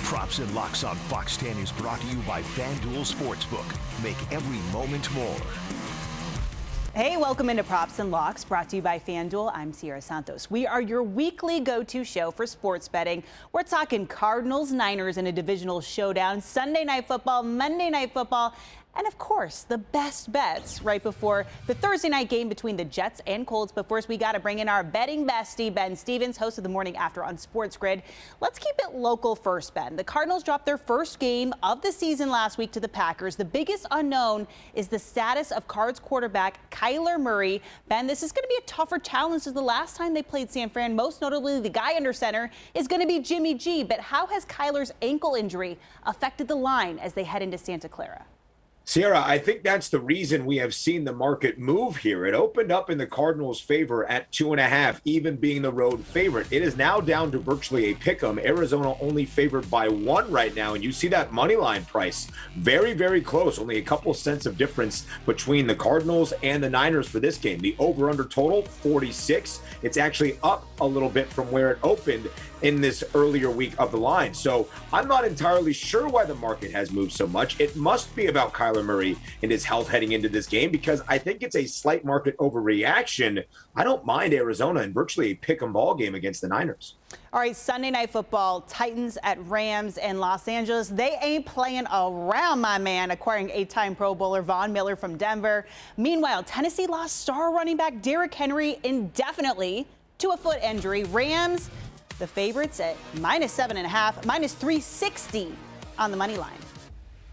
Props and Locks on Fox 10 is brought to you by FanDuel Sportsbook. Make every moment more. Hey, welcome into Props and Locks, brought to you by FanDuel. I'm Sierra Santos. We are your weekly go-to show for sports betting. We're talking Cardinals, Niners in a divisional showdown, Sunday Night Football, Monday Night Football, and of course, the best bets right before the Thursday night game between the Jets and Colts. But first, we got to bring in our betting bestie, Ben Stevens, host of the Morning After on Sports Grid. Let's keep it local first, Ben. The Cardinals dropped their first game of the season last week to the Packers. The biggest unknown is the status of Cards quarterback Kyler Murray. Ben, this is going to be a tougher challenge than the last time they played San Fran. Most notably, the guy under center is going to be Jimmy G. But how has Kyler's ankle injury affected the line as they head into Santa Clara? Sierra, I think that's the reason we have seen the market move here. It opened up in the Cardinals' favor at 2.5, even being the road favorite. It is now down to virtually a pick'em. Arizona only favored by 1 right now, and you see that money line price very, very close. Only a couple cents of difference between the Cardinals and the Niners for this game. The over-under total, 46. It's actually up a little bit from where it opened in this earlier week of the line. So I'm not entirely sure why the market has moved so much. It must be about Kyler Murray and his health heading into this game, because I think it's a slight market overreaction. I don't mind Arizona in virtually a pick-em ball game against the Niners. All right, Sunday Night Football, Titans at Rams in Los Angeles. They ain't playing around, my man, acquiring 8-time Pro Bowler Von Miller from Denver. Meanwhile, Tennessee lost star running back Derrick Henry indefinitely to a foot injury. Rams, the favorites at -7.5, -360 on the money line.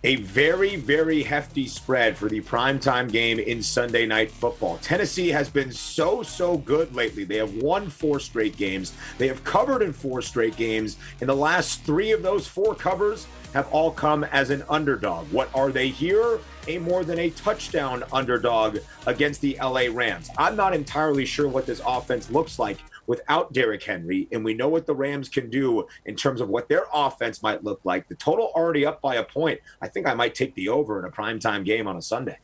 A very, very hefty spread for the primetime game in Sunday Night Football. Tennessee has been so good lately. They have won 4 straight games. They have covered in 4 straight games. In the last 3 of those 4 covers have all come as an underdog. What are they here? A more than a touchdown underdog against the LA Rams. I'm not entirely sure what this offense looks like without Derrick Henry, and we know what the Rams can do in terms of what their offense might look like. The total already up by a point. I think I might take the over in a primetime game on a Sunday.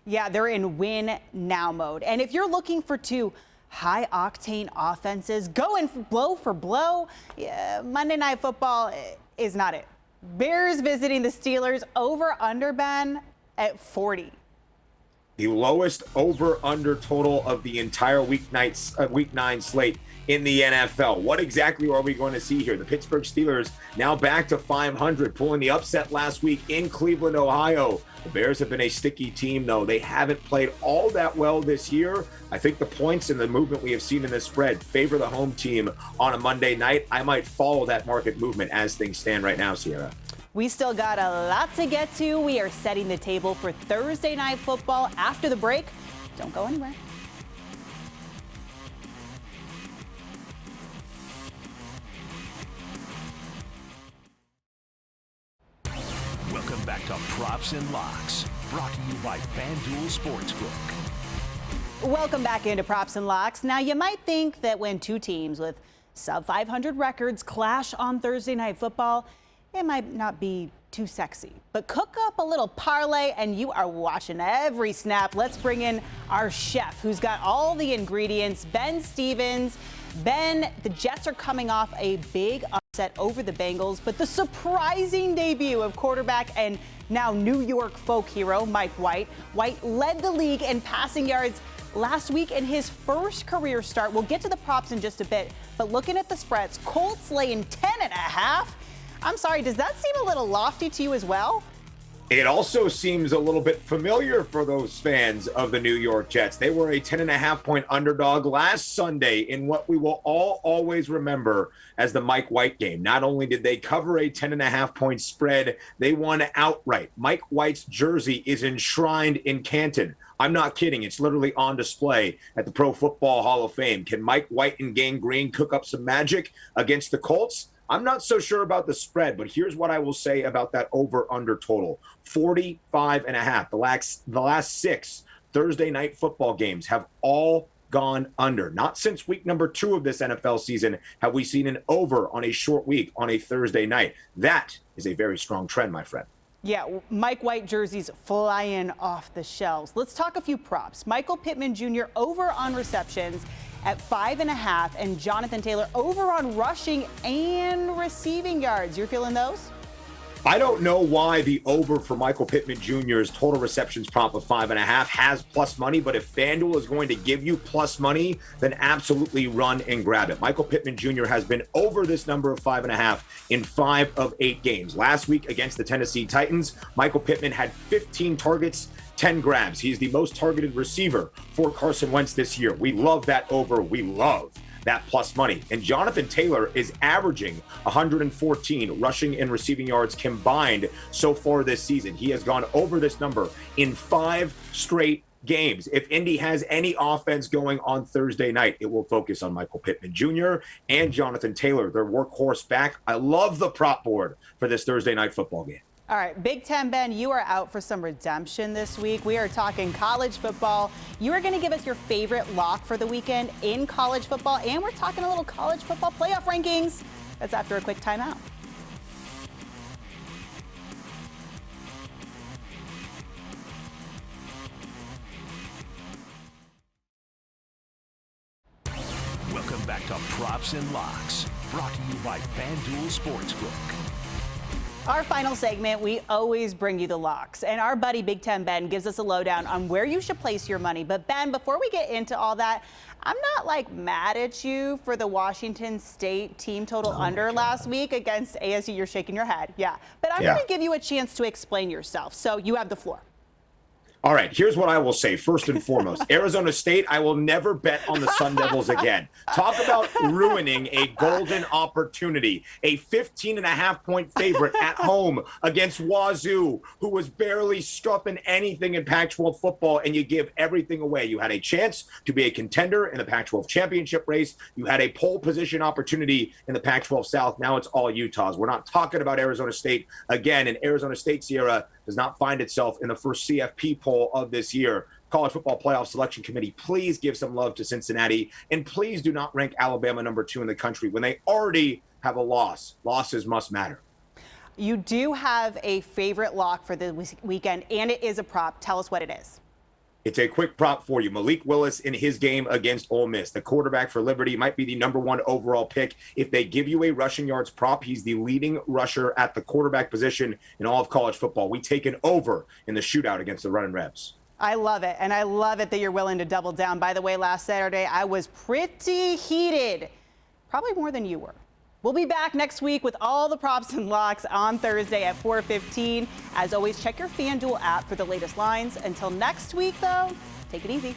Yeah, they're in win now mode. And if you're looking for 2 high-octane offenses going blow for blow, yeah, Monday Night Football is not it. Bears visiting the Steelers, over-under, Ben, at 40. The lowest over-under total of the entire week 9 slate in the NFL. What exactly are we going to see here? The Pittsburgh Steelers now back to 500, pulling the upset last week in Cleveland, Ohio. The Bears have been a sticky team, though. They haven't played all that well this year. I think the points and the movement we have seen in this spread favor the home team on a Monday night. I might follow that market movement as things stand right now, Sierra. We still got a lot to get to. We are setting the table for Thursday Night Football after the break. Don't go anywhere. Welcome back to Props and Locks, brought to you by FanDuel Sportsbook. Welcome back into Props and Locks. Now, you might think that when 2 teams with sub-500 records clash on Thursday Night Football, it might not be too sexy, but cook up a little parlay and you are watching every snap. Let's bring in our chef who's got all the ingredients, Ben Stevens. Ben, the Jets are coming off a big upset over the Bengals, but the surprising debut of quarterback and now New York folk hero Mike White. White led the league in passing yards last week in his first career start. We'll get to the props in just a bit, but looking at the spreads, Colts laying 10.5. I'm sorry, does that seem a little lofty to you as well? It also seems a little bit familiar for those fans of the New York Jets. They were a 10.5-point underdog last Sunday in what we will all always remember as the Mike White game. Not only did they cover a 10.5-point spread, they won outright. Mike White's jersey is enshrined in Canton. I'm not kidding. It's literally on display at the Pro Football Hall of Fame. Can Mike White and Gang Green cook up some magic against the Colts? I'm not so sure about the spread, but here's what I will say about that over-under total. 45.5. The last 6 Thursday Night Football games have all gone under. Not since week number 2 of this NFL season have we seen an over on a short week on a Thursday night. That is a very strong trend, my friend. Yeah, Mike White jerseys flying off the shelves. Let's talk a few props. Michael Pittman Jr. over on receptions at 5.5, and Jonathan Taylor over on rushing and receiving yards. You're feeling those? I don't know why the over for Michael Pittman Jr.'s total receptions prop of 5.5 has plus money, but if FanDuel is going to give you plus money, then absolutely run and grab it. Michael Pittman Jr. has been over this number of 5.5 in 5 of 8 games. Last week against the Tennessee Titans, Michael Pittman had 15 targets, 10 grabs. He's the most targeted receiver for Carson Wentz this year. We love that over. We love that plus money. And Jonathan Taylor is averaging 114 rushing and receiving yards combined so far this season. He has gone over this number in 5 straight games. If Indy has any offense going on Thursday night, it will focus on Michael Pittman Jr. and Jonathan Taylor, their workhorse back. I love the prop board for this Thursday night football game. All right, Big Ten, Ben, you are out for some redemption this week. We are talking college football. You are going to give us your favorite lock for the weekend in college football, and we're talking a little college football playoff rankings. That's after a quick timeout. Welcome back to Props and Locks, brought to you by FanDuel Sportsbook. Our final segment, we always bring you the locks, and our buddy Big Ten Ben gives us a lowdown on where you should place your money. But Ben, before we get into all that, I'm not mad at you for the Washington State team total under last week against ASU. You're shaking your head. Yeah. But I'm going to give you a chance to explain yourself. So you have the floor. All right, here's what I will say. First and foremost, Arizona State, I will never bet on the Sun Devils again. Talk about ruining a golden opportunity. A 15.5-point favorite at home against Wazoo, who was barely stuffing anything in Pac-12 football, and you give everything away. You had a chance to be a contender in the Pac-12 championship race. You had a pole position opportunity in the Pac-12 South. Now it's all Utah's. We're not talking about Arizona State again, and Arizona State, Sierra, does not find itself in the first CFP poll of this year. College Football Playoff Selection Committee, please give some love to Cincinnati, and please do not rank Alabama number 2 in the country when they already have a loss. Losses must matter. You do have a favorite lock for the weekend, and it is a prop. Tell us what it is. It's a quick prop for you. Malik Willis in his game against Ole Miss. The quarterback for Liberty might be the number 1 overall pick. If they give you a rushing yards prop, he's the leading rusher at the quarterback position in all of college football. We take an over in the shootout against the Running Rebs. I love it, and I love it that you're willing to double down. By the way, last Saturday, I was pretty heated, probably more than you were. We'll be back next week with all the props and locks on Thursday at 4:15. As always, check your FanDuel app for the latest lines. Until next week, though, take it easy.